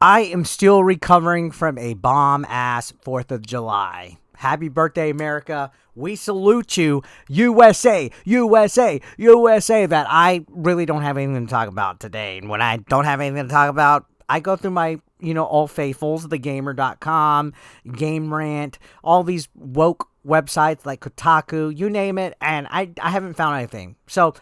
I am still recovering from a bomb-ass 4th of July. Happy birthday, America. We salute you, USA, USA, USA, that I really don't have anything to talk about today. And when I don't have anything to talk about, I go through my, old faithfuls, thegamer.com, Game Rant, all these woke websites like Kotaku, you name it, and I haven't found anything. So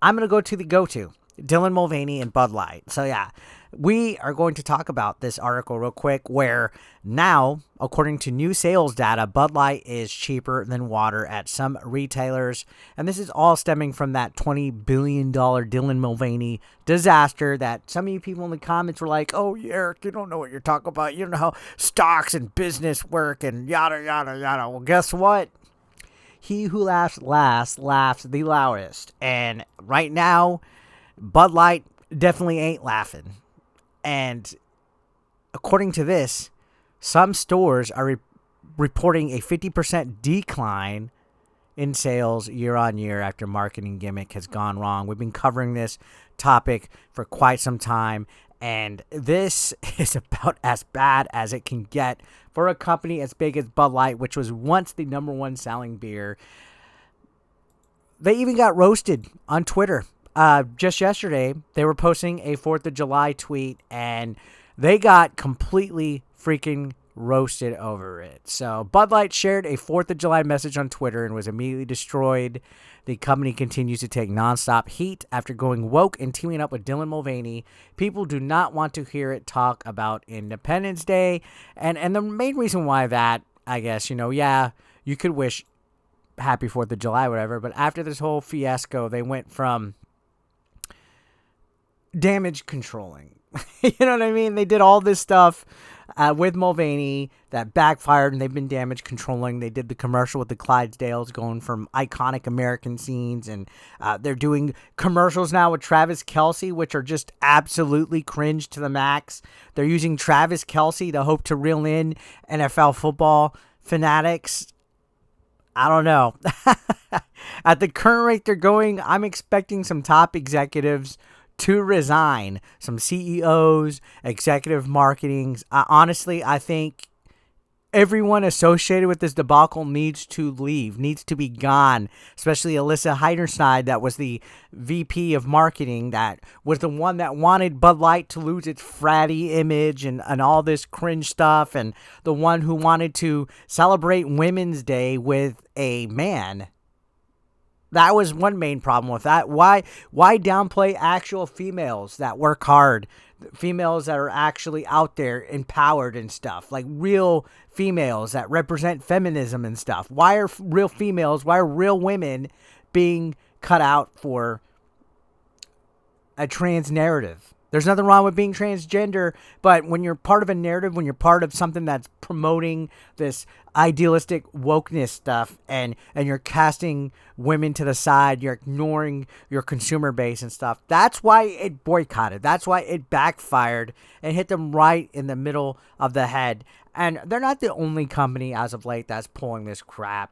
I'm going to go to the go-to, Dylan Mulvaney and Bud Light. So yeah, we are going to talk about this article real quick where now, according to new sales data, Bud Light is cheaper than water at some retailers. And this is all stemming from that $20 billion Dylan Mulvaney disaster that some of you people in the comments were like, oh, Eric, you don't know what you're talking about. You don't know how stocks and business work and yada, yada, yada. Well, guess what? He who laughs last laughs the loudest. And right now, Bud Light definitely ain't laughing. And according to this, some stores are reporting a 50% decline in sales year on year after marketing gimmick has gone wrong. We've been covering this topic for quite some time, and this is about as bad as it can get for a company as big as Bud Light, which was once the number one selling beer. They even got roasted on Twitter. Just yesterday, they were posting a 4th of July tweet, and they got completely freaking roasted over it. So Bud Light shared a 4th of July message on Twitter and was immediately destroyed. The company continues to take nonstop heat after going woke and teaming up with Dylan Mulvaney. People do not want to hear it talk about Independence Day. And the main reason why that, I guess, you could wish happy 4th of July, whatever, but after this whole fiasco, they went from damage controlling. You know what I mean? They did all this stuff with Mulvaney that backfired, and they've been damage controlling. They did the commercial with the Clydesdales going from iconic American scenes, and they're doing commercials now with Travis Kelce, which are just absolutely cringe to the max. They're using Travis Kelce to hope to reel in NFL football fanatics. I don't know. At the current rate they're going, I'm expecting some top executives to resign, some CEOs, executive marketings. Honestly, I think everyone associated with this debacle needs to leave, needs to be gone, especially Alyssa Heinerstein, that was the VP of marketing, that was the one that wanted Bud Light to lose its fratty image and all this cringe stuff, and the one who wanted to celebrate Women's Day with a man. That was one main problem with that. Why downplay actual females that work hard? Females that are actually out there empowered and stuff. Like real females that represent feminism and stuff. Why are real women being cut out for a trans narrative? There's nothing wrong with being transgender, but when you're part of a narrative, when you're part of something that's promoting this idealistic wokeness stuff, and you're casting women to the side, you're ignoring your consumer base and stuff, that's why it boycotted. That's why it backfired and hit them right in the middle of the head. And they're not the only company as of late that's pulling this crap.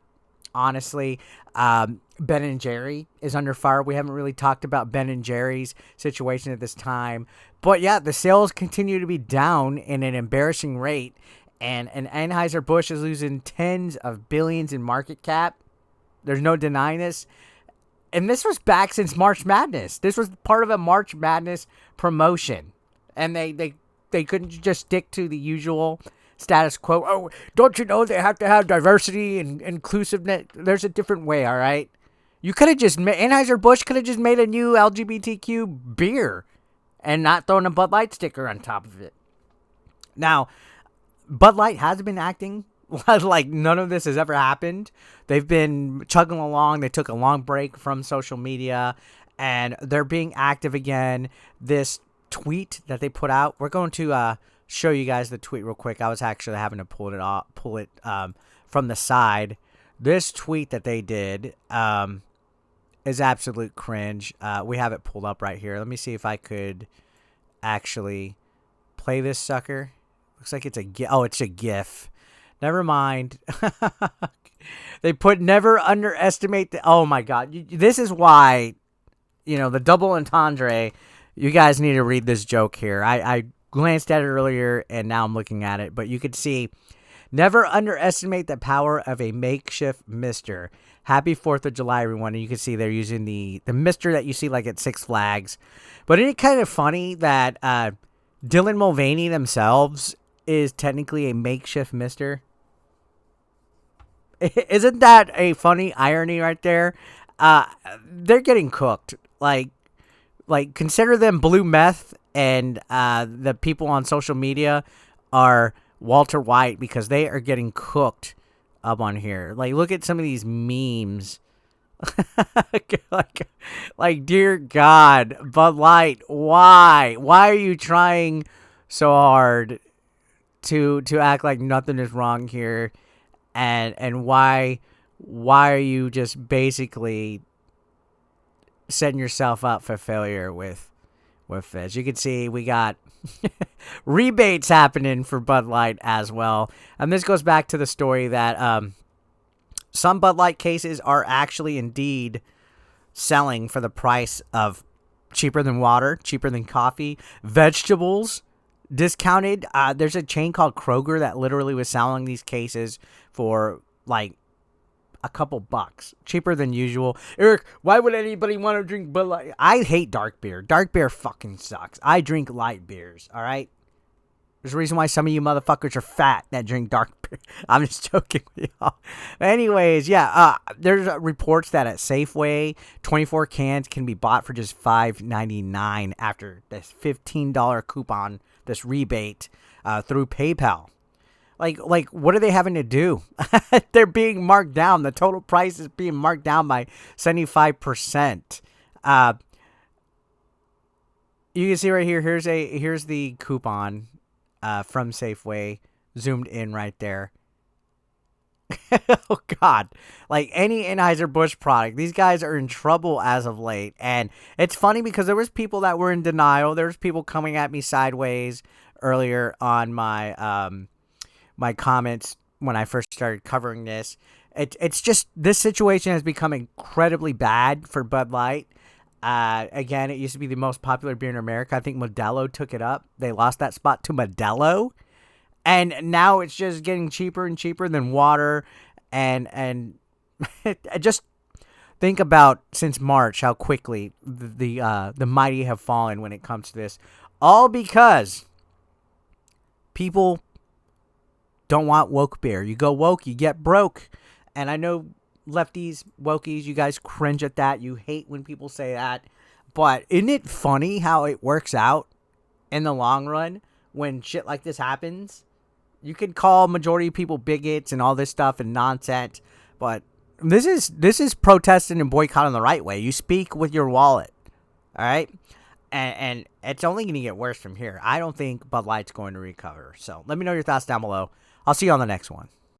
Honestly, Ben and Jerry is under fire. We haven't really talked about Ben and Jerry's situation at this time. But yeah, the sales continue to be down in an embarrassing rate. And Anheuser-Busch is losing tens of billions in market cap. There's no denying this. And this was back since March Madness. This was part of a March Madness promotion. And they couldn't just stick to the usual status quo. Oh, don't you know they have to have diversity and inclusiveness? There's a different way, all right? You could have just Anheuser-Busch could have just made a new LGBTQ beer and not thrown a Bud Light sticker on top of it. Now, Bud Light has been acting like none of this has ever happened. They've been chugging along. They took a long break from social media, and they're being active again. This tweet that they put out, we're going to show you guys the tweet real quick. I was actually having to pull it from the side. This tweet that they did is absolute cringe. We have it pulled up right here. Let me see if I could actually play this sucker. Looks like it's a GIF. Oh, it's a GIF. Never mind. They put never underestimate the... Oh, my God. This is why, the double entendre... You guys need to read this joke here. I glanced at it earlier, and now I'm looking at it. But you could see, never underestimate the power of a makeshift mister. Happy 4th of July, everyone. And you can see they're using the mister that you see like at Six Flags. But isn't it kind of funny that Dylan Mulvaney themselves is technically a makeshift mister? Isn't that a funny irony right there? They're getting cooked. Like consider them blue meth, and the people on social media are Walter White, because they are getting cooked up on here. Like, look at some of these memes. like, dear God, Bud Light, why are you trying so hard to act like nothing is wrong here, and why are you just basically setting yourself up for failure with this? You can see we got rebates happening for Bud Light as well. And this goes back to the story that some Bud Light cases are actually indeed selling for the price of cheaper than water, cheaper than coffee, vegetables, discounted. There's a chain called Kroger that literally was selling these cases for like a couple bucks, cheaper than usual. Eric, why would anybody want to drink Bud Light? I hate dark beer. Dark beer fucking sucks. I drink light beers, all right? There's a reason why some of you motherfuckers are fat that drink dark beer. I'm just joking with y'all. Anyways, yeah, there's reports that at Safeway, 24 cans can be bought for just $5.99 after this $15 coupon, this rebate through PayPal. Like, what are they having to do? They're being marked down. The total price is being marked down by 75%. You can see right here. Here's the coupon from Safeway, zoomed in right there. Oh God! Like any Anheuser-Busch product, these guys are in trouble as of late, and it's funny because there was people that were in denial. There was people coming at me sideways earlier on my my comments when I first started covering this. It's just, this situation has become incredibly bad for Bud Light. Again, it used to be the most popular beer in America. I think Modelo took it up. They lost that spot to Modelo. And now it's just getting cheaper and cheaper than water. And just think about, since March, how quickly the mighty have fallen when it comes to this. All because people don't want woke beer. You go woke, you get broke. And I know lefties, wokies, you guys cringe at that. You hate when people say that. But isn't it funny how it works out in the long run when shit like this happens? You could call majority of people bigots and all this stuff and nonsense, but this is protesting and boycotting the right way. You speak with your wallet, all right? And it's only going to get worse from here. I don't think Bud Light's going to recover. So let me know your thoughts down below. I'll see you on the next one.